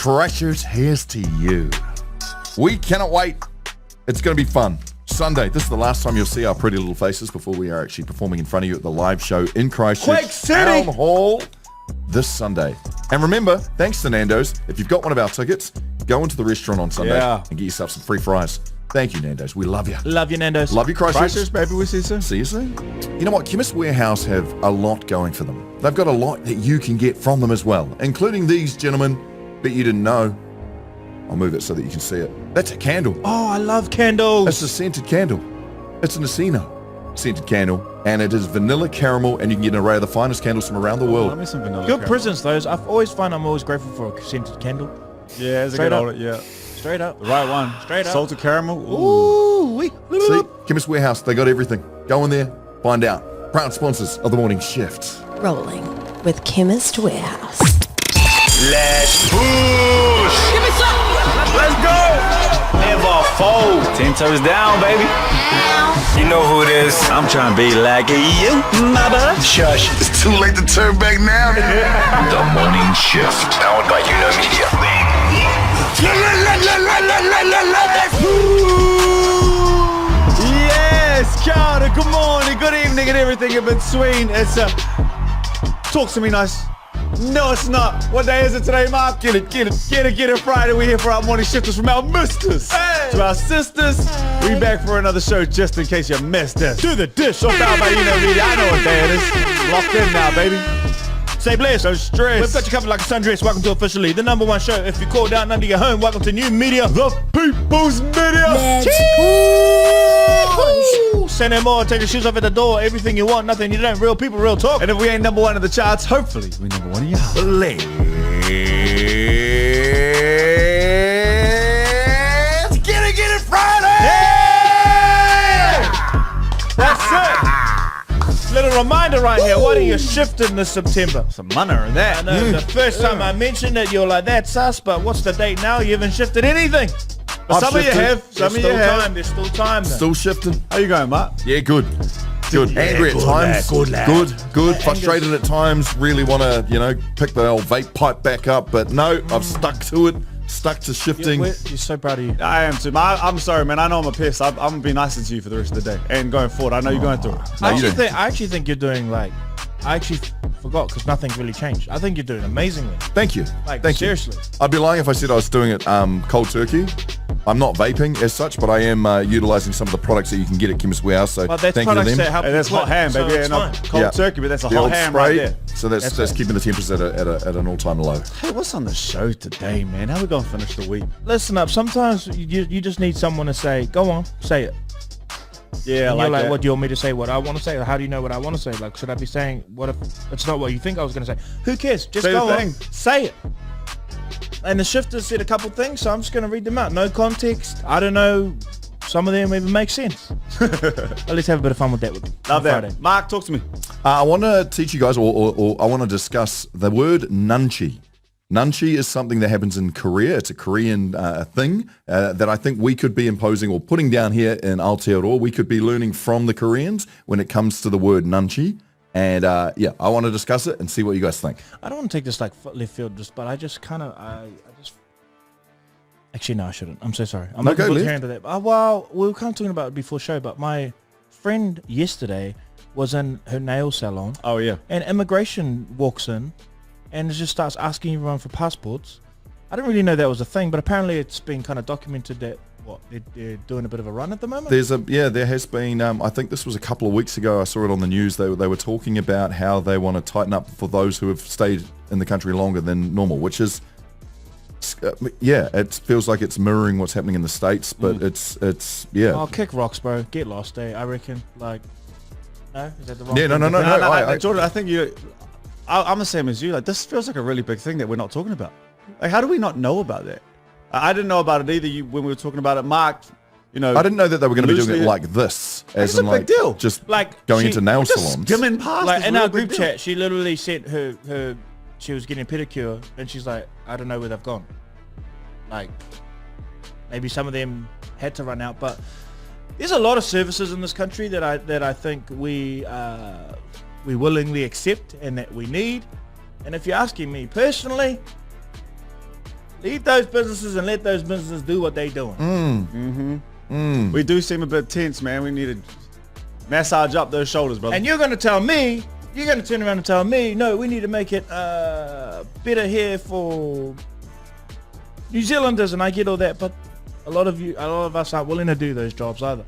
Christchurch, here's to you. We cannot wait. It's going to be fun. Sunday, this is the last time you'll see our pretty little faces before we are actually performing in front of you at the live show in Christchurch Town Hall this Sunday. And remember, thanks to Nando's, if you've got one of our tickets, go into the restaurant on Sunday and get yourself some free fries. Thank you, Nando's. We love you. Love you, Nando's. Love you, Christchurch. Christchurch, baby. We see you soon. See you soon. You know what? Chemist Warehouse have a lot going for them. They've got a lot that you can get from them as well, including these gentlemen. Bet you didn't know. I'll move it so that you can see it. That's a candle. Oh, I love candles. It's a scented candle. It's an Asino scented candle, and it is vanilla caramel, and you can get an array of the finest candles from around the world. Love me some vanilla Good caramel. presents, those. I'm always grateful for a scented candle. Yeah, it's a Straight good up. order. Yeah, Straight up. the right one. Straight up. Salted caramel. Ooh. Ooh, See, Chemist Warehouse, they got everything. Go in there, find out. Proud sponsors of the morning shift. Rolling with Chemist Warehouse. Let's push. Give me some. Let's go. Never fold. 10 toes down, baby. You know who it is. I'm trying to be like you, mother. Shush. It's too late to turn back now. The morning shift. Powered by Media. Yes, kia ora, good morning, good evening, and everything in between. It's talk to me nice. No, it's not. What day is it today, Mark? Get it Friday. We're here for our morning shifters from our misters to our sisters. We back for another show just in case you missed it. Do the dish on Powered by Media. I know what day it is. Locked in now, baby. Say bless. No stress. We've got you covered like a sundress. Welcome to officially the #1 show. If you call down under your home, welcome to New Media. The People's Media. Say no more. Take your shoes off at the door. Everything you want, nothing you don't. Real people, real talk. And if we ain't #1 in the charts, hopefully we're #1 in your heart. Let's get it Friday! That's it. Little reminder right here. What are you shifting this September? Some money in that. I know the first time I mentioned it, you're like, that's us, but what's the date now? You haven't shifted anything. But some of you have. Some of you have. There's still time. Still shifting. How you going, Mark? Yeah, good. Good. Angry at times. Good. Frustrated at times. Really want to, pick the old vape pipe back up. But no, I've stuck to it. Stuck to shifting. You're so proud of you. I am too. I'm sorry, man. I know I'm a piss. I'm going to be nice to you for the rest of the day. And going forward, I know you're going through it. No, I actually think you're doing I actually forgot because nothing's really changed. I think you're doing amazingly. Thank you. Thank seriously. You. I'd be lying if I said I was doing it cold turkey. I'm not vaping as such, but I am utilising some of the products that you can get at Chemist Warehouse. So well, that's thank you to them. That help and that's hot ham, baby. So not cold turkey, but that's a the hot old ham spray, right there. So that's keeping the temperatures at an all-time low. Hey, what's on the show today, man? How we going to finish the week? Listen up. Sometimes you just need someone to say, go on, say it. Yeah, and you're like, that. what do you want me to say? What I want to say? Or how do you know what I want to say? Like, should I be saying what if it's not what you think I was going to say? Who cares? Just say go the on, say it. And the shifters said a couple things, so I'm just going to read them out. No context. I don't know. Some of them even make sense. But let's have a bit of fun with that. Love that. Friday. Mark, talk to me. I want to teach you guys, or I want to discuss the word Nunchi. Nunchi is something that happens in Korea. It's a Korean thing that I think we could be imposing or putting down here in Aotearoa. We could be learning from the Koreans when it comes to the word Nunchi. And I want to discuss it and see what you guys think. I don't want to take this like left field, but I just kind of, actually, no, I shouldn't. I'm so sorry. I'm looking forward to hearing to that. Well, we were kind of talking about it before show, but my friend yesterday was in her nail salon. Oh, yeah. And immigration walks in and just starts asking everyone for passports. I didn't really know that was a thing, but apparently it's been kind of documented that they're doing a bit of a run at the moment. There has been. I think this was a couple of weeks ago. I saw it on the news. They were talking about how they want to tighten up for those who have stayed in the country longer than normal, which is, it feels like it's mirroring what's happening in the States, but it's. Oh, kick rocks, bro. Get lost, I reckon. Like, no, is that the wrong? Yeah, no. Jordan, I think I'm the same as you. Like, this feels like a really big thing that we're not talking about. Like, how do we not know about that? I didn't know about it either when we were talking about it. Mark, I didn't know that they were going to be doing it like this. It's a big deal. Just going into nail salons. Skimming past. Like in our group chat, she literally said her she was getting a pedicure and she's like, I don't know where they've gone. Like, maybe some of them had to run out, but there's a lot of services in this country that I think we willingly accept and that we need. And if you're asking me personally, Leave those businesses and let those businesses do what they doing. We do seem a bit tense, man. We need to massage up those shoulders, brother. And you're going to tell me, you're going to turn around and tell me, no, we need to make it better here for New Zealanders, and I get all that, but a lot of us aren't willing to do those jobs either.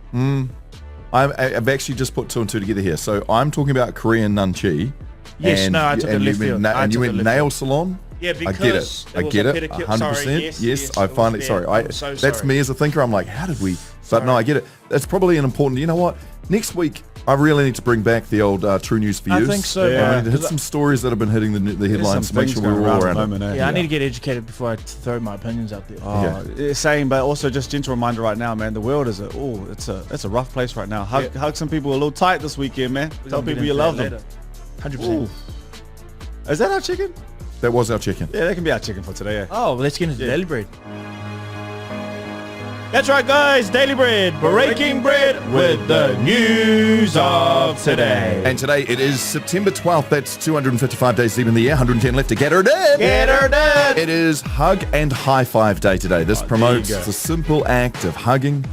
I've actually just put 2 and 2 together here. So I'm talking about Korean Nunchi. Yes, no, I took a left field. And you went nail salon. Yeah, because I get it. 100%. Sorry, yes, I find it. Sorry, that's me as a thinker. I'm like, how did we? But no, I get it. That's probably an important. You know what? Next week, I really need to bring back the old True News for You. I think so. I need to hit some stories that have been hitting the headlines to make sure we're all around it. Yeah, I need to get educated before I throw my opinions out there. Same, but also just gentle reminder right now, man. The world is it's a rough place right now. Hug some people a little tight this weekend, man. Tell people you love them. 100%. Is that our chicken? That was our chicken. Yeah, that can be our chicken for today. Yeah. Oh, well, let's get into Daily Bread. That's right, guys. Daily Bread. Breaking bread with the news of today. And today it is September 12th. That's 255 days deep in the year. 110 left to get her dead. Get her dead. It is Hug and High Five Day today. This promotes the simple act of hugging,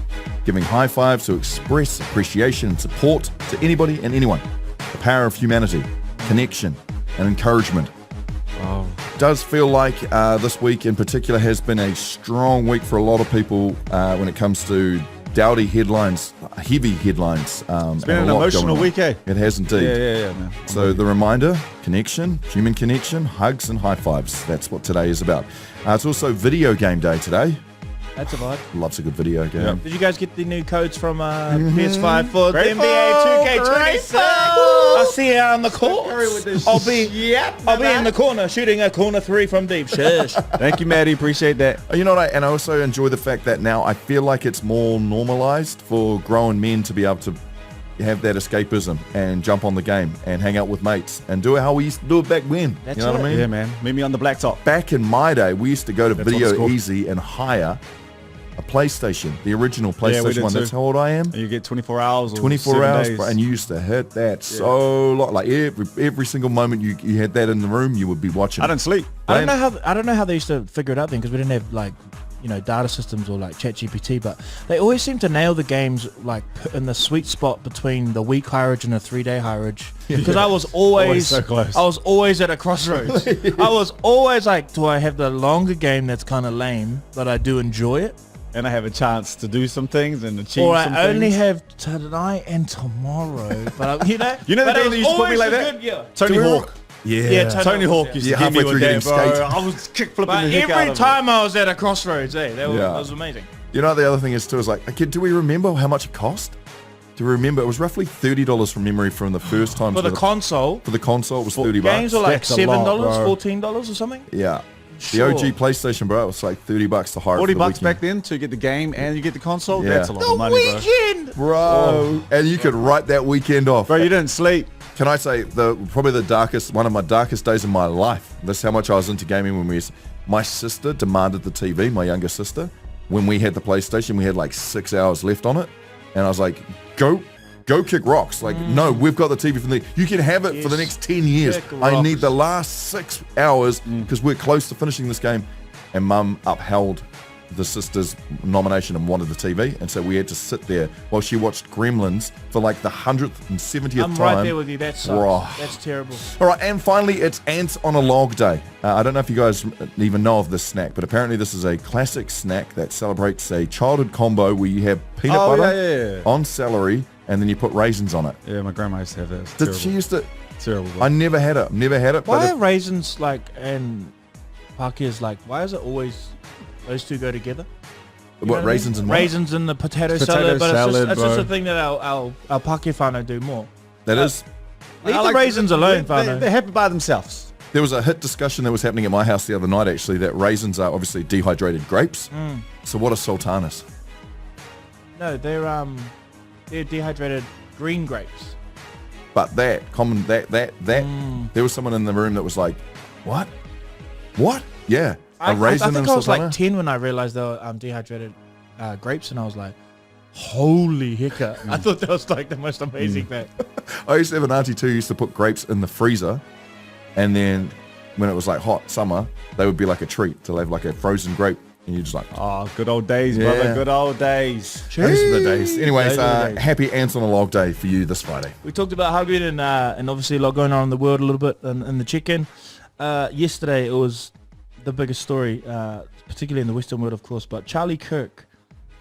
giving high fives to express appreciation and support to anybody and anyone. The power of humanity, connection, and encouragement. Does feel like this week in particular has been a strong week for a lot of people when it comes to dowdy headlines, heavy headlines. It's been an emotional week, eh? It has indeed. Yeah, man. So the reminder, connection, human connection, hugs and high fives. That's what today is about. It's also video game day today. That's a vibe. Lots of good video game. Yep. Did you guys get the new codes from PS5 for the NBA 2K26? I'll see you on the court. I'll be in the corner shooting a corner 3 from deep. Shush. Thank you, Maddie. Appreciate that. You know what? And I also enjoy the fact that now I feel like it's more normalized for grown men to be able to have that escapism and jump on the game and hang out with mates and do it how we used to do it back when. That's you know what I mean? Yeah, man. Meet me on the blacktop. Back in my day, we used to go to That's what it's Video called. Easy and hire a PlayStation, the original we PlayStation did 1. too. That's how old I am. And you get 24 hours or 24 7 hours, days. bro, and you used to hit that so lot. Like every single moment you had that in the room, you would be watching. I didn't sleep. I don't know how they used to figure it out then, because we didn't have like, you know, data systems or like ChatGPT, but they always seem to nail the games like in the sweet spot between the week hireage and the 3-day hireage. Because I was always so close. I was always at a crossroads. I was always like, do I have the longer game that's kind of lame, but I do enjoy it? And I have a chance to do some things and achieve Or some I only things. have tonight and tomorrow. But I, You know the but it game was that used to put me always like a that? good year. Tony Hawk. Yeah. Tony Hawk used to Yeah, give me halfway with through that, getting bro. skate. I was kick flipping But the heck out every of time I was at a crossroads, that was amazing. You know, the other thing is too is like, okay, do we remember how much it cost? Do we remember? It was roughly $30 from memory from the first time. For the console, For the console, it was $30. games were like That's a lot, $7, bro. $14 or something. Yeah. Sure. The OG PlayStation, bro, it was like $30 to hire. $40 for the back weekend. then to get the game and you get the console. Yeah. That's a lot The of money, bro. weekend. Bro. And you could write that weekend off. Bro, you didn't sleep. Can I say probably one of my darkest days in my life? That's how much I was into gaming when my sister demanded the TV, my younger sister. When we had the PlayStation, we had like 6 hours left on it. And I was like, go kick rocks. Like, no, we've got the TV from you can have it for the next 10 years. Kick I rocks. need the last 6 hours because we're close to finishing this game. And Mum upheld the sister's nomination and wanted the TV. And so we had to sit there while she watched Gremlins for like the 170th I'm time. right there with you. That sucks. Bro. That's terrible. All right, and finally, it's Ants on a Log Day. I don't know if you guys even know of this snack, but apparently this is a classic snack that celebrates a childhood combo where you have peanut butter on celery and then you put raisins on it. Yeah, my grandma used to have that. It's Did terrible. she used to? Terrible, bro. I never had it. Never had it. Why But are raisins like and Pakia's like? Why is it always those two go together? You know what I mean? raisins and what? raisins in the potato Potato salad, but salad, it's just bro. a thing that our Paki whānau do more. That is. Leave I the like raisins alone, whānau. They're happy by themselves. There was a hit discussion that was happening at my house the other night, actually, that raisins are obviously dehydrated grapes. So what are sultanas? No, they're dehydrated green grapes. But there was someone in the room that was like, what? Yeah. I raisin think and I was sultana? like 10 when I realized they were dehydrated grapes, and I was like, holy hiccup. I thought that was like the most amazing fact. I used to have an auntie too who used to put grapes in the freezer and then when it was like hot summer, they would be like a treat to have like a frozen grape. And you're just like, Oh, good old days, Yeah. brother. Good old days. those are the days. Anyways, Those are the days. happy Ants on a Log Day for you this Friday. We talked about hugging and obviously a lot going on in the world a little bit in the check-in. Yesterday it was the biggest story, particularly in the Western world, of course. But Charlie Kirk,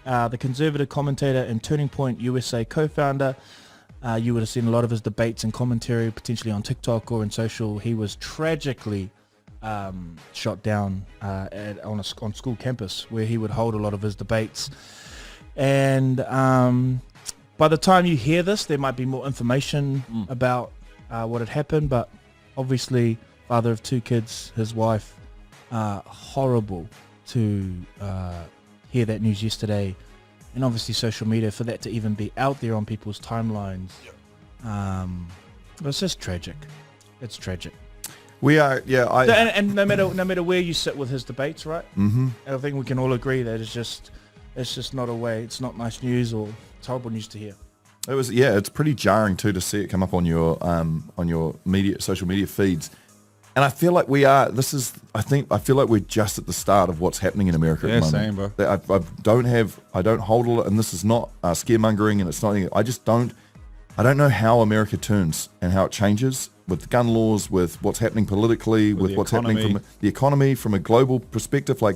the conservative commentator and Turning Point USA co-founder, you would have seen a lot of his debates and commentary potentially on TikTok or in social. He was tragically shot down on school campus where he would hold a lot of his debates. And by the time you hear this, there might be more information about what had happened, but obviously father of 2 kids, his wife, horrible to hear that news yesterday. And obviously social media, for that to even be out there on people's timelines, it's just tragic. It's tragic. We are, And no matter where you sit with his debates, right? Mm-hmm. I think we can all agree that it's just not a way. It's not nice news, or it's horrible news to hear. It was, it's pretty jarring too to see it come up on your social media feeds. And I feel like I feel like we're just at the start of what's happening in America at the moment. Same, bro. I don't hold a lot, and this is not scaremongering, and it's not, I don't know how America turns and how it changes with gun laws, with what's happening politically, with what's happening from the economy, from a global perspective. Like,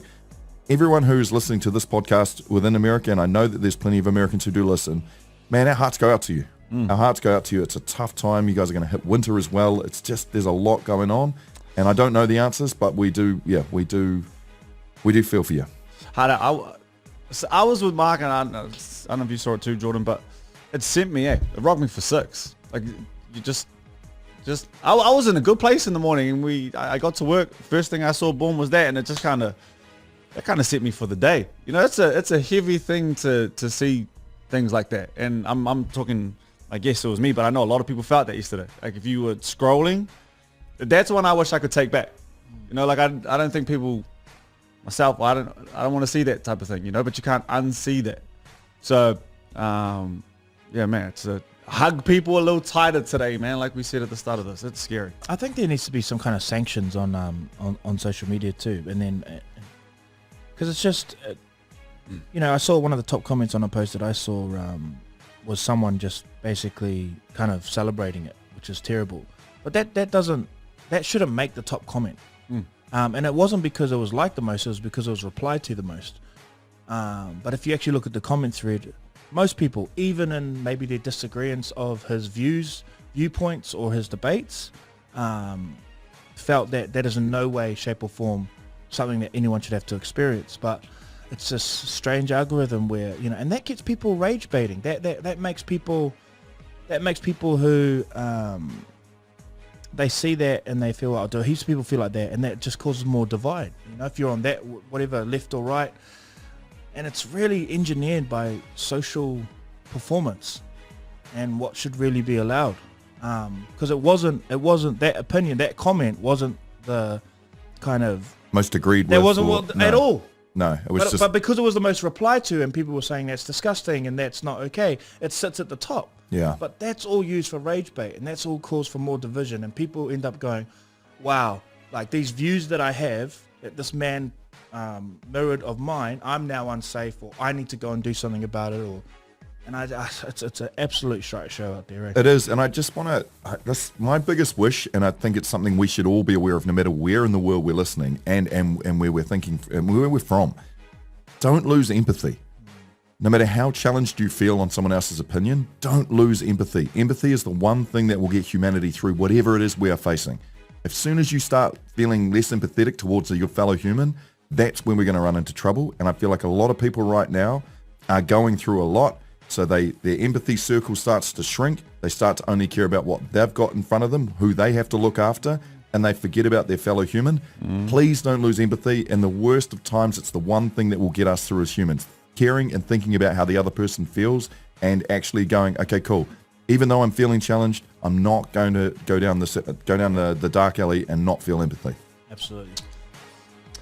everyone who's listening to this podcast within America, and I know that there's plenty of Americans who do listen, man, our hearts go out to you. Our hearts go out to you. It's a tough time. You guys are going to hit winter as well. It's just, there's a lot going on, and I don't know the answers, but we do feel for you. I was with Mark, and I don't know if you saw it too, Jordan, but it sent me, it rocked me for 6. Like, you just I was in a good place in the morning, and I got to work. First thing I saw, boom, was that, and it just kind of set me for the day. You know, it's a heavy thing to see things like that, and I'm talking. I guess it was me, but I know a lot of people felt that yesterday. Like, if you were scrolling, that's one I wish I could take back. You know, like I don't think people, myself, I don't want to see that type of thing. You know, but you can't unsee that. So, yeah, man, it's a hug people a little tighter today, man. Like we said at the start of this, it's scary. I think there needs to be some kind of sanctions on social media too, and then because it's just, you know, I saw one of the top comments on a post that I saw was someone just basically kind of celebrating it, which is terrible. But that shouldn't make the top comment. And it wasn't because it was liked the most; it was because it was replied to the most. But if you actually look at the comment thread, most people, even in maybe their disagreements of his viewpoints or his debates, felt that that is in no way, shape or form something that anyone should have to experience. But it's this strange algorithm where, you know, and that gets people rage baiting. That makes people who they see that and they feel, do heaps of people feel like that, and that just causes more divide. You know, if you're on that, whatever, left or right. And it's really engineered by social performance and what should really be allowed. Because it wasn't that opinion, that comment wasn't the kind of Most agreed with. There wasn't at all. No, it was But because it was the most replied to and people were saying that's disgusting and that's not okay, it sits at the top. Yeah. But that's all used for rage bait, and that's all cause for more division, and people end up going, wow, like these views that I have, that this man mirrored of mine, I'm now unsafe, or I need to go and do something about it, and it's an absolute shite show out there. Right? It is, and I just want to, that's my biggest wish, and I think it's something we should all be aware of, no matter where in the world we're listening and where we're thinking and where we're from. Don't lose empathy. No matter how challenged you feel on someone else's opinion, don't lose empathy. Empathy is the one thing that will get humanity through whatever it is we are facing. As soon as you start feeling less empathetic towards your fellow human, that's when we're going to run into trouble. And I feel like a lot of people right now are going through a lot. So their empathy circle starts to shrink. They start to only care about what they've got in front of them, who they have to look after, and they forget about their fellow human. Please don't lose empathy. In the worst of times, it's the one thing that will get us through as humans. Caring and thinking about how the other person feels and actually going, okay, cool. Even though I'm feeling challenged, I'm not going to go down the dark alley and not feel empathy. Absolutely.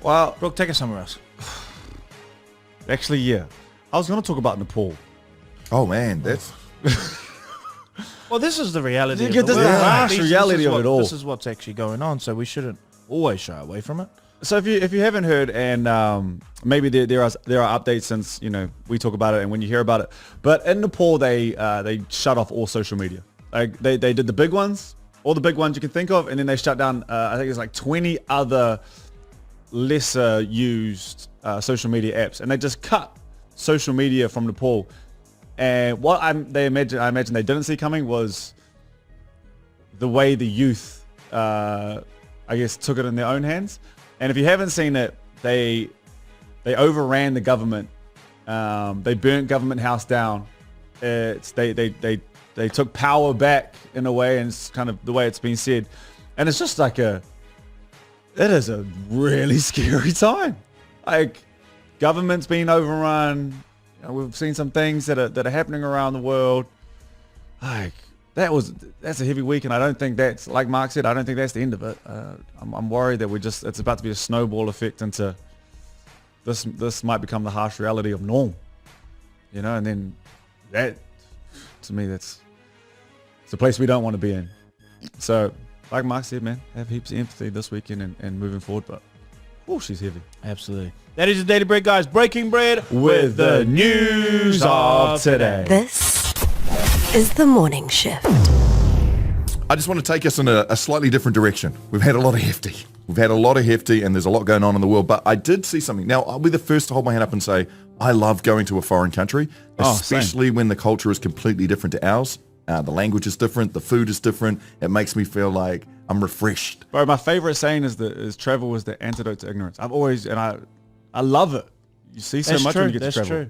Well, Brooke, take us somewhere else. actually, yeah. I was going to talk about Nepal. Oh man, that's Well, this is the reality. You get this the harsh reality of it all. This is what's actually going on. So we shouldn't always shy away from it. So if you haven't heard, and maybe there are updates since we talk about it and when you hear about it, but in Nepal they shut off all social media. Like they did the big ones, all the big ones you can think of, and then they shut down. I think it's like 20 other lesser used social media apps, and they just cut social media from Nepal. And what I imagine they didn't see coming was the way the youth, I guess, took it in their own hands. And if you haven't seen it, they overran the government. They burnt Government House down. They took power back in a way, and it's kind of the way it's been said. And it's just like it is a really scary time. Like, government's been overrun. We've seen some things that are happening around the world. Like, that's a heavy week, and I don't think that's, like Mark said, I don't think that's the end of it. I'm worried that it's about to be a snowball effect into this might become the harsh reality of norm, and then that, to me, it's a place we don't want to be in. So, like Mark said, man, have heaps of empathy this weekend and moving forward, but she's heavy. Absolutely. That is the Daily Bread, guys. Breaking bread with the news of today. This is the morning shift. I just want to take us in a slightly different direction. We've had a lot of hefty. And there's a lot going on in the world. But I did see something. Now, I'll be the first to hold my hand up and say, I love going to a foreign country, especially when the culture is completely different to ours. The language is different. The food is different. It makes me feel like I'm refreshed. Bro, my favorite saying is travel is the antidote to ignorance. I've always, and I love it. You see so much when you get to travel. That's true.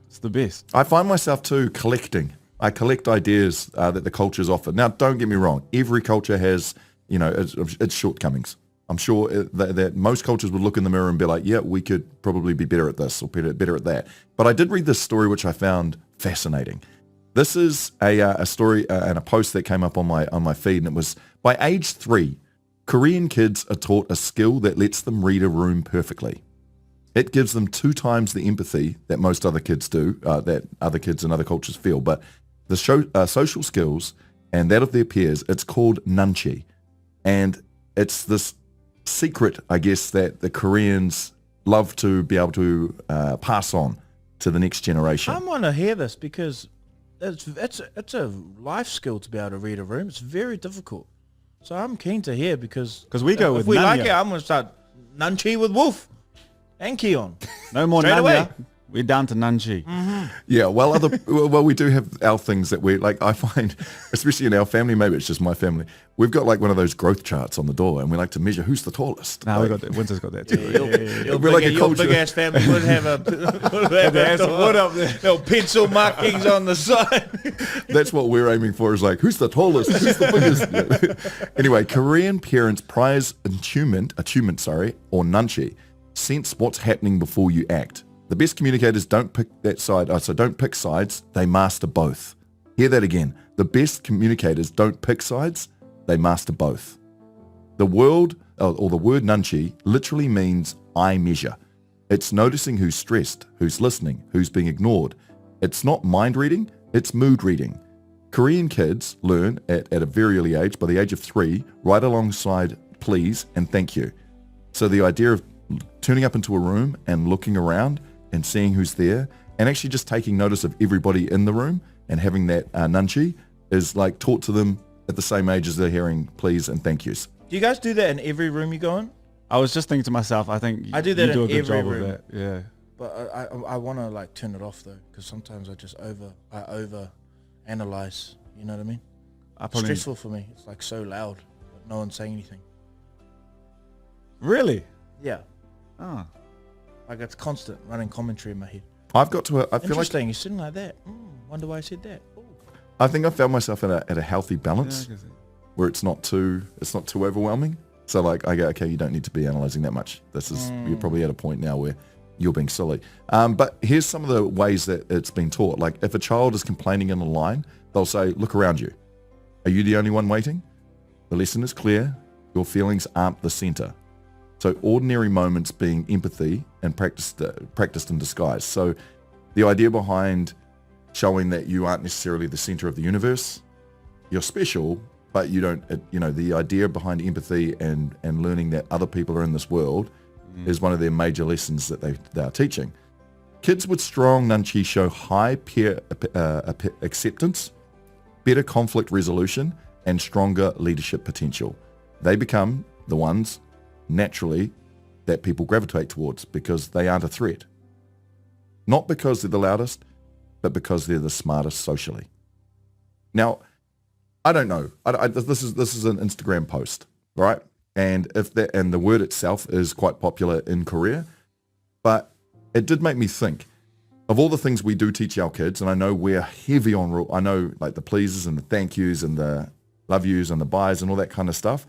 It's the best. I find myself too collecting. I collect ideas that the cultures offer. Now, don't get me wrong. Every culture has, its shortcomings. I'm sure that most cultures would look in the mirror and be like, yeah, we could probably be better at this or better at that. But I did read this story, which I found fascinating. This is a story and a post that came up on my feed, and it was, by age 3, Korean kids are taught a skill that lets them read a room perfectly. It gives them 2 times the empathy that most other kids do, that other kids in other cultures feel. But the social skills and that of their peers, it's called Nunchi. And it's this secret, I guess, that the Koreans love to be able to pass on to the next generation. I want to hear this because it's a life skill to be able to read a room. It's very difficult. So I'm keen to hear because we go with if we Nanya. like it, I'm going to start Nunchi with Wolf and Keon. No more Straight Nanya. away. We're down to Nunchi. Mm-hmm. Yeah, well, we do have our things that we like. I find, especially in our family, maybe it's just my family, we've got like one of those growth charts on the door, and we like to measure who's the tallest. No, we got that. Winter's got that too. Your culture. big ass family would have wood up there. No pencil markings on the side. That's what we're aiming for, is like, who's the tallest? Who's the biggest? Anyway, Korean parents prize attunement, or Nunchi, sense what's happening before you act. The best communicators don't pick that side, so don't pick sides, they master both. Hear that again. The best communicators don't pick sides, they master both. The word Nunchi literally means I measure. It's noticing who's stressed, who's listening, who's being ignored. It's not mind reading, it's mood reading. Korean kids learn at a very early age, by the age of 3, right alongside please and thank you. So the idea of turning up into a room and looking around and seeing who's there, and actually just taking notice of everybody in the room and having that Nunchi is like taught to them at the same age as they're hearing please and thank yous. Do you guys do that in every room you go in? I was just thinking to myself, I think I do that you do a in good every job room. of that. Yeah. But I want to like turn it off though, because sometimes I just over analyze. You know what I mean? It's stressful for me. It's like so loud, but no one's saying anything. Really? Yeah. Oh. Like it's constant running commentary in my head. I feel like Interesting. You're sitting like that. Wonder why I said that. Ooh. I think I found myself at a healthy balance where it's not too overwhelming. So like I go, okay, you don't need to be analyzing that much. You're probably at a point now where you're being silly. But here's some of the ways that it's been taught. Like if a child is complaining in a line, they'll say, look around you. Are you the only one waiting? The lesson is clear. Your feelings aren't the center. So ordinary moments being empathy and practiced in disguise. So the idea behind showing that you aren't necessarily the center of the universe, you're special, but you don't, the idea behind empathy and learning that other people are in this world is one of their major lessons that they are teaching. Kids with strong Nunchi show high peer acceptance, better conflict resolution, and stronger leadership potential. They become the ones naturally that people gravitate towards because they aren't a threat. Not because they're the loudest, but because they're the smartest socially. Now, I don't know. This is an Instagram post, right? And the word itself is quite popular in Korea, but it did make me think of all the things we do teach our kids, and I know we're heavy on rule. I know like the pleases and the thank yous and the love yous and the byes and all that kind of stuff.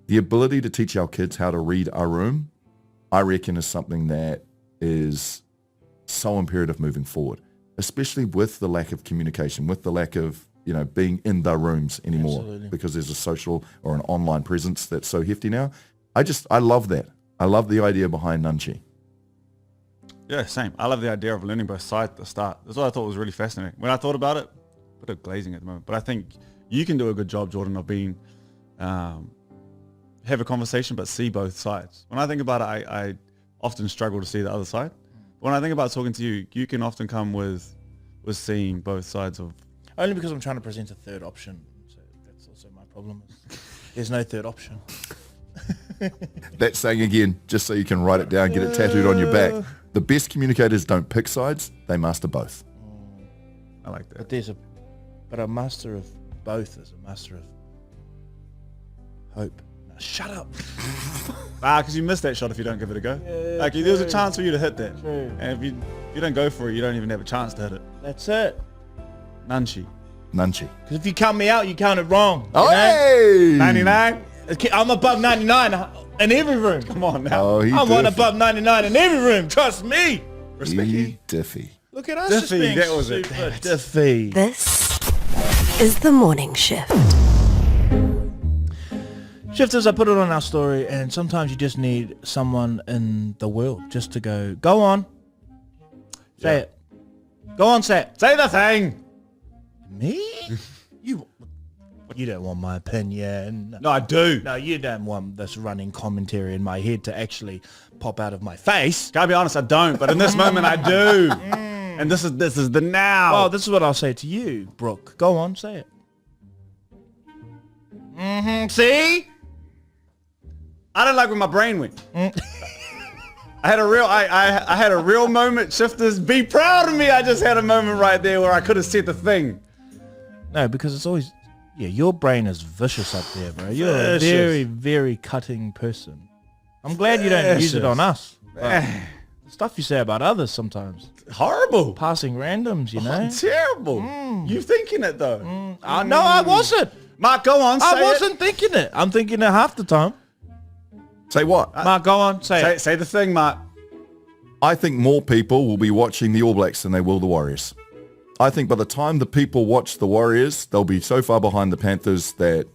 The ability to teach our kids how to read our room, I reckon, is something that is so imperative moving forward, especially with the lack of communication, with the lack of being in the rooms anymore. Absolutely. Because there's a social or an online presence that's so hefty now. I love that. I love the idea behind Nunchi. Yeah, same. I love the idea of learning both sides at the start. That's what I thought was really fascinating. When I thought about it, a bit of glazing at the moment, but I think you can do a good job, Jordan, of being, have a conversation but see both sides. When I think about it, I often struggle to see the other side. When I think about talking to you, you can often come with seeing both sides of... Only because I'm trying to present a third option. So that's also my problem. There's no third option. That saying again, just so you can write it down, get it tattooed on your back. The best communicators don't pick sides, they master both. I like that. But a master of both is a master of hope. Now shut up. Because you missed that shot if you don't give it a go. Yeah, there was a chance for you to hit that. True. And if you don't go for it, you don't even have a chance to hit it. That's it. Nunchi. Nunchi. Because if you count me out, you counted wrong. Oh, hey! 99? I'm above 99 in every room. Come on now. Oh, I'm one above 99 in every room. Trust me. Respect you. Diffy. Look at us Diffy, just being that was super it. diffy. This is the morning shift. Shifters, I put it on our story, and sometimes you just need someone in the world just to go on. Say it. Go on, say it. Say the thing. Me? You don't want my opinion. No, I do. No, you don't want this running commentary in my head to actually pop out of my face. Gotta be honest, I don't. But in this moment, I do. And this is the now. Well, this is what I'll say to you, Brooke. Go on, say it. See? I don't like where my brain went. I had a real moment. Shifters, be proud of me. I just had a moment right there where I could have said the thing. No, because it's always... Yeah, your brain is vicious up there, bro. You're a very, very cutting person. I'm glad you don't use it on us. The stuff you say about others sometimes. Horrible. Passing randoms, you know? Terrible. You thinking it, though. No, I wasn't. Mark, go on, say I wasn't thinking it. I'm thinking it half the time. Say what? Mark, go on, say it. Say the thing, Mark. I think more people will be watching the All Blacks than they will the Warriors. I think by the time the people watch the Warriors, they'll be so far behind the Panthers that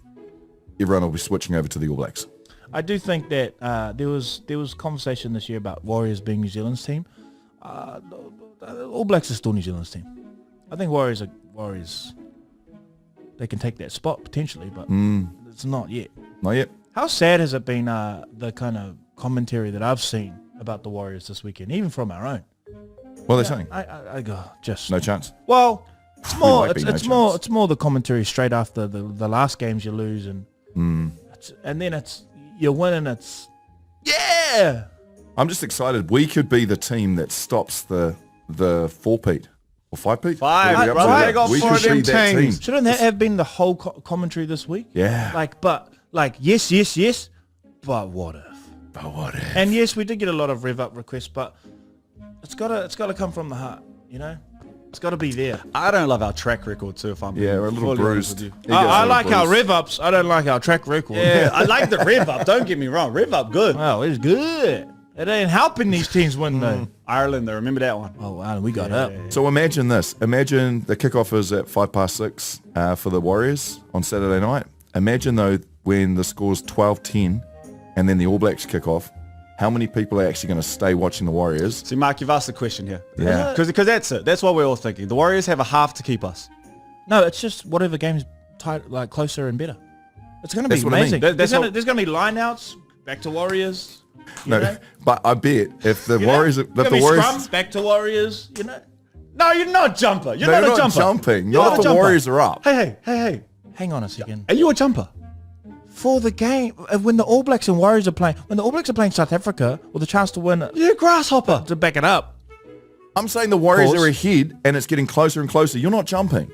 everyone will be switching over to the All Blacks. I do think that there was conversation this year about Warriors being New Zealand's team. All Blacks are still New Zealand's team. I think Warriors. They can take that spot potentially, but it's not yet. Not yet. How sad has it been, the kind of commentary that I've seen about the Warriors this weekend, even from our own? What are they saying? I go, just... No chance. Well, it's more chance. it's more the commentary straight after the last games you lose, and then it's you win and it's I'm just excited. We could be the team that stops the 4-peat or 5-peat. Five, right? They got We four could of them be that team. teams. Shouldn't that have been the whole commentary this week? Yeah. Yes, but what if? But what if? And yes, we did get a lot of rev up requests, but it's gotta come from the heart, you know? It's gotta be there. I don't love our track record too, if I'm Yeah, we're a little fully honest bruised. with you. I like our rev ups. I don't like our track record. Yeah, I like the rev up. Don't get me wrong. Rev up, good. Well, it's good. It ain't helping these teams win though. Ireland, though. Remember that one. Oh, wow, we got up. So imagine this. Imagine the kickoff is at 6:05 for the Warriors on Saturday night. Imagine though when the score's 12-10 and then the All Blacks kick off. How many people are actually going to stay watching the Warriors? See, Mark, you've asked the question here. Yeah. Because that's it. That's what we're all thinking. The Warriors have a half to keep us. No, it's just whatever game's tight, like closer and better. It's going to be That's what I mean. amazing. That's There's going to be lineouts, back to Warriors. You No, know? but I bet if the You know? Warriors, if It's gonna the be Warriors, scrum, back to Warriors, you know. No, you're not jumper. You're they're not a not jumper. jumping. You're Not if a the jumper. Warriors are up. Hey. Hang on a second. Are you a jumper? For the game, when the All Blacks and Warriors are playing, when the All Blacks are playing South Africa, with a chance to win, You're a grasshopper. to back it up. I'm saying the Warriors Pause. are ahead, and it's getting closer and closer. You're not jumping.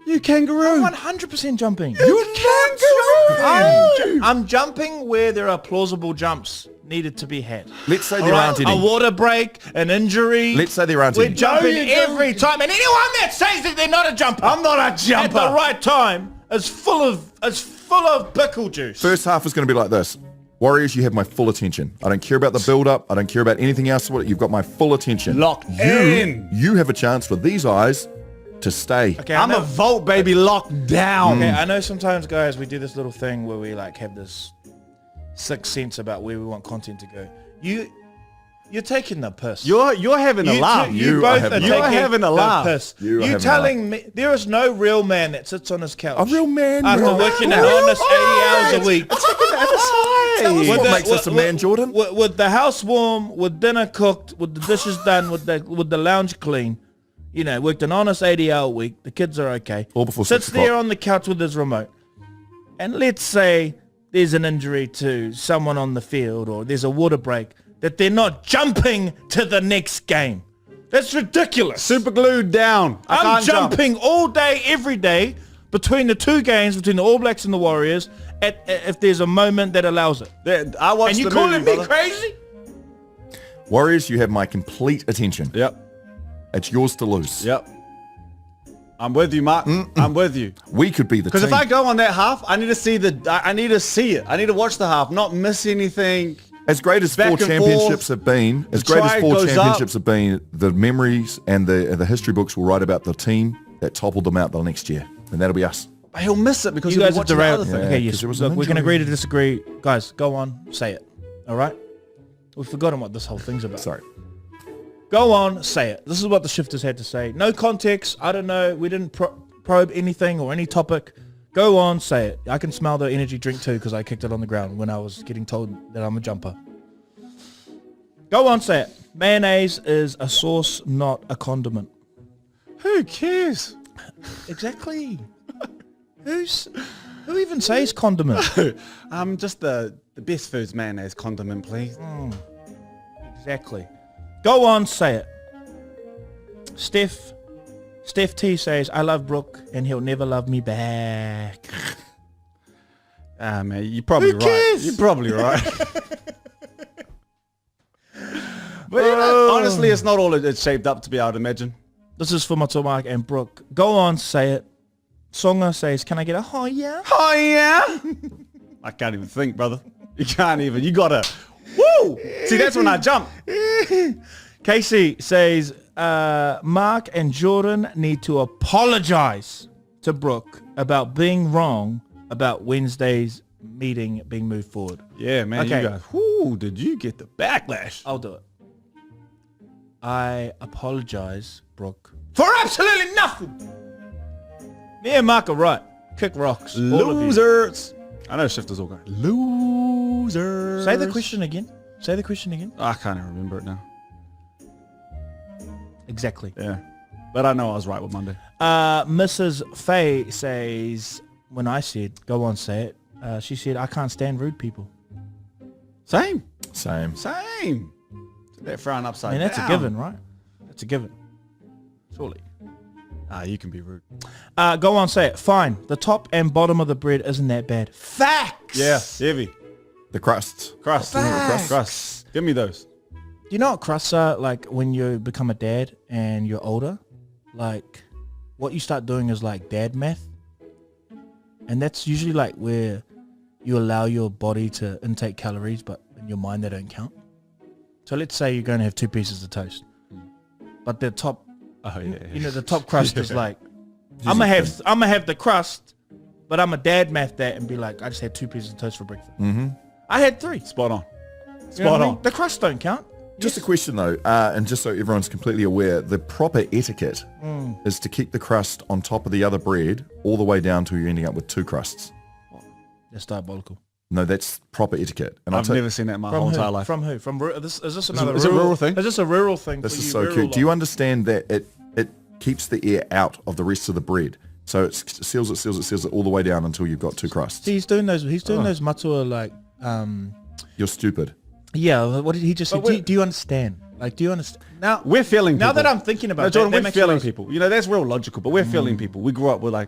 You kangaroo. 100% jumping. You're not jumping. I'm jumping where there are plausible jumps needed to be had. Let's say All there right? aren't A any. water break, an injury. Let's say there aren't We're any. jumping No, you every time, and anyone that says that they're not a jumper, I'm not a at jumper. the right time, is full of pickle juice. First half is going to be like this. Warriors, you have my full attention. I don't care about the build-up. I don't care about anything else. You've got my full attention. Locked in. You have a chance for these eyes to stay. Okay, I'm a Volt baby locked down. Okay, I know sometimes, guys, we do this little thing where we like have this sixth sense about where we want content to go. You're taking the piss. You're having a laugh. You both are are having a laugh. taking You're having a the laugh. piss. You are You having a telling me there is no real man that sits on his couch. A real man. After real working man. an honest 80 hours a week. Tell us what makes us a man, Jordan. With the house warm, with dinner cooked, with the dishes done, with the lounge clean. You know, worked an honest 80-hour week. The kids are okay. All before Sits 6 there o'clock. on the couch with his remote. And let's say there's an injury to someone on the field or there's a water break, that they're not jumping to the next game. That's ridiculous. Super glued down. I I'm can't jump. jumping all day, every day, between the two games, between the All Blacks and the Warriors, if there's a moment that allows it. I watched And you the calling movie, me brother. crazy? Warriors, you have my complete attention. Yep. It's yours to lose. Yep. I'm with you, Mark. I'm with you. We could be the Because team. if I go on that half, I need to see I need to see it. I need to watch the half, not miss anything. As great as Back four and championships forth, have been, as the great as try four goes championships up. have been, the memories and the history books will write about the team that toppled them out the next year, and that'll be us. But he'll miss it because You he'll guys be have watching the derailed. other thing. Yeah, Okay, 'cause yes. there was Look, an we can injury. agree to disagree. Guys, go on, say it. All right? We've forgotten what this whole thing's about. Sorry. Go on, say it. This is what the shifters had to say. No context. I don't know. We didn't probe anything or any topic. Go on, say it. I can smell the energy drink too because I kicked it on the ground when I was getting told that I'm a jumper. Go on, say it. Mayonnaise is a sauce, not a condiment. Who cares? Exactly. Who even says condiment? Just the best foods mayonnaise condiment, please. Exactly. Go on, say it. Steph T says, I love Brooke and he'll never love me back. Ah, man, you're probably Who right. cares? You're probably right. But you know, honestly, it's not all it's shaped up to be, I would imagine. This is for Matua and Brooke. Go on, say it. Songa says, can I get a oh yeah? Oh, yeah? I can't even think, brother. You can't even. You gotta. Woo! See, that's when I jump. Casey says, Mark and Jordan need to apologize to Brooke about being wrong about Wednesday's meeting being moved forward. Yeah, man. Okay. You guys. Whoo! Did you get the backlash? I'll do it. I apologize, Brooke, for absolutely nothing. Me and Mark are right. Kick rocks. All of you. Losers. I know shifters all go. Losers. Say the question again. Say the question again. I can't even remember it now. Exactly. Yeah. But I know I was right with Monday. Mrs. Faye says, when I said, go on, say it, she said, I can't stand rude people. Same. Same. Same. They're frown upside I mean, that's down. a given, right? That's a given. Surely. You can be rude. Go on, say it. Fine. The top and bottom of the bread isn't that bad. Facts! Yeah. Heavy. The crusts. Crust. Facts. Crust. Give me those. Do you know what crusts are like when you become a dad and you're older? Like, what you start doing is like dad math. And that's usually like where you allow your body to intake calories, but in your mind they don't count. So let's say you're going to have 2 pieces of toast. But the top, Oh, yeah. you know, the top crust is like, I'm gonna have the crust, but I'm a dad math that and be like, I just had 2 pieces of toast for breakfast. Mm-hmm. I had 3. Spot on. You know Spot what I on. mean? The crust don't count. Just a question though, and just so everyone's completely aware, the proper etiquette is to keep the crust on top of the other bread all the way down till you're ending up with 2 crusts. That's diabolical. No, that's proper etiquette. And I've never seen that in my whole entire life. From who? Is this another is it a rural thing? Is this a rural thing? This for is you so rural cute. Do you lot? understand that it keeps the air out of the rest of the bread? So it seals it all the way down until you've got two crusts. See, he's doing those Matua like. You're stupid. Yeah. What did he just say? Do you understand? Like, do you understand? Now We're feeling people. Now that I'm thinking about Jordan, that we're makes feeling a lot- people. You know, that's real logical, but we're feeling people. We grew up with like,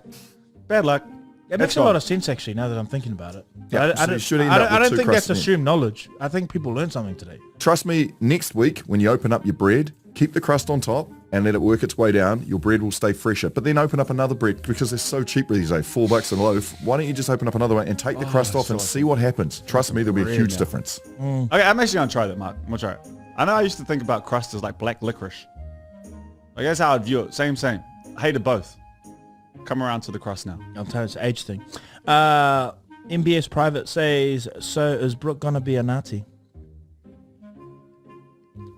bad luck. It makes a lot of sense actually. Now that I'm thinking about it. Yeah, I so you should end don't, up I with don't two think that's crusts then. assumed knowledge. I think people learn something today. Trust me, next week when you open up your bread, keep the crust on top and let it work its way down. Your bread will stay fresher. But then open up another bread because they're so cheap these days, $4 a loaf. Why don't you just open up another one and take the crust off and see what happens? Trust me, there'll be a huge difference. Okay, I'm actually gonna try that, Mark. I'm gonna try it. I know I used to think about crust as like black licorice. Like that's how I'd view it. Same. I hated both. Come around to the crust now. I'll tell you, it's an age thing. MBS Private says, so is Brooke gonna be a Nazi?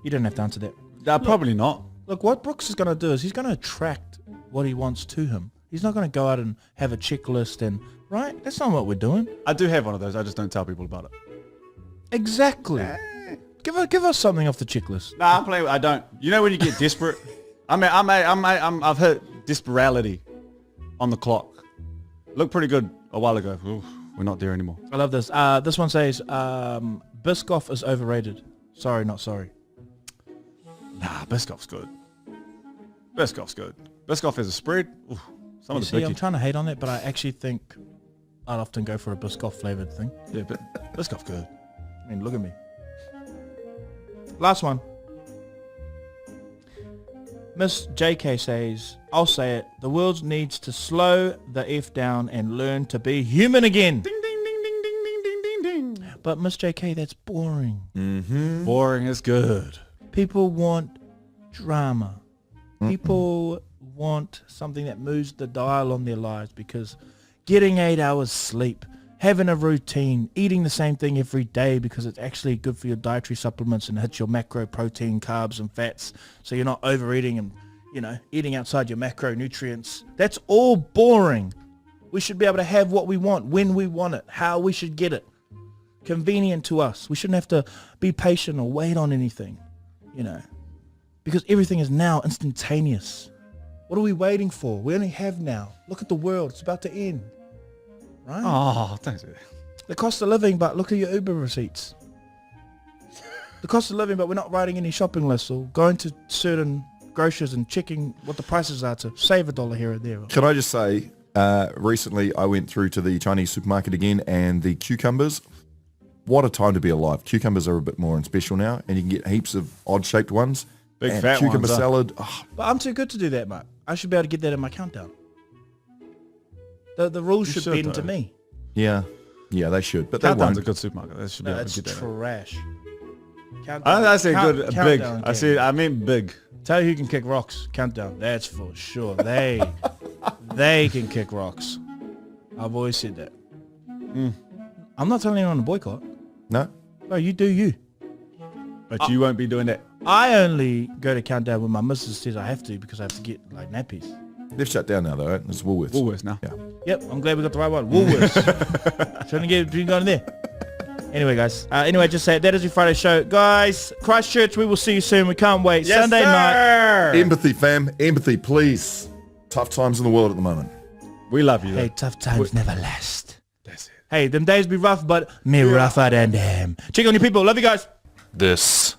You don't have to answer that. Probably not. Look, what Brooks is gonna do is he's gonna attract what he wants to him. He's not gonna go out and have a checklist and right. That's not what we're doing. I do have one of those. I just don't tell people about it. Exactly. Give us something off the checklist. Nah, I'm playing. I don't. You know when you get desperate. I've hit desperality on the clock. Looked pretty good a while ago. Oof, we're not there anymore. I love this. This one says, Biscoff is overrated. Sorry, not sorry. Nah, Biscoff's good. Biscoff's good. Biscoff has a spread. Oof, some You of the see, I'm biggie. trying to hate on it, but I actually think I'd often go for a Biscoff flavored thing. Yeah, but Biscoff's good. I mean, look at me. Last one. Miss JK says, I'll say it, the world needs to slow the F down and learn to be human again. Ding, ding, ding, ding, ding, ding, ding, ding, ding. But Miss JK, that's boring. Boring is good. People want drama. People want something that moves the dial on their lives because getting 8 hours sleep, having a routine, eating the same thing every day because it's actually good for your dietary supplements and hits your macro protein, carbs and fats so you're not overeating and, you know, eating outside your macronutrients. That's all boring. We should be able to have what we want, when we want it, how we should get it. Convenient to us. We shouldn't have to be patient or wait on anything, you know, because everything is now instantaneous. What are we waiting for? We only have now. Look at the world. It's about to end. Right? Oh, thanks. The cost of living, but look at your Uber receipts. The cost of living, but we're not writing any shopping lists or going to certain grocers and checking what the prices are to save $1 here or there. Can I just say, recently I went through to the Chinese supermarket again and the cucumbers, what a time to be alive. Cucumbers are a bit more and special now and you can get heaps of odd-shaped ones. Big and fat cucumber ones, salad. Oh, But I'm too good to do that, Mark. I should be able to get that in my countdown. The rules should should, bend to though. me. yeah, they should, but they Countdown's won't. a good supermarket. They should be able That's to get that. trash. I said good, big. Countdown I said, I meant big. Tell you who can kick rocks. Countdown. That's for sure. They can kick rocks. I've always said that. I'm not telling anyone to boycott. No? No, you do you. But you won't be doing that. I only go to Countdown when my missus says I have to because I have to get like nappies. They've shut down now though, right? It's Woolworths. Woolworths now. Yeah. Yep, I'm glad we got the right one. Woolworths. Trying to get you going there. Anyway, guys. Just say it. That is your Friday show. Guys, Christchurch, we will see you soon. We can't wait. Yes, Sunday night. Empathy, fam. Empathy, please. Tough times in the world at the moment. We love you. Hey, tough times never last. That's it. Hey, them days be rough, but me rougher than them. Check on your people. Love you guys. This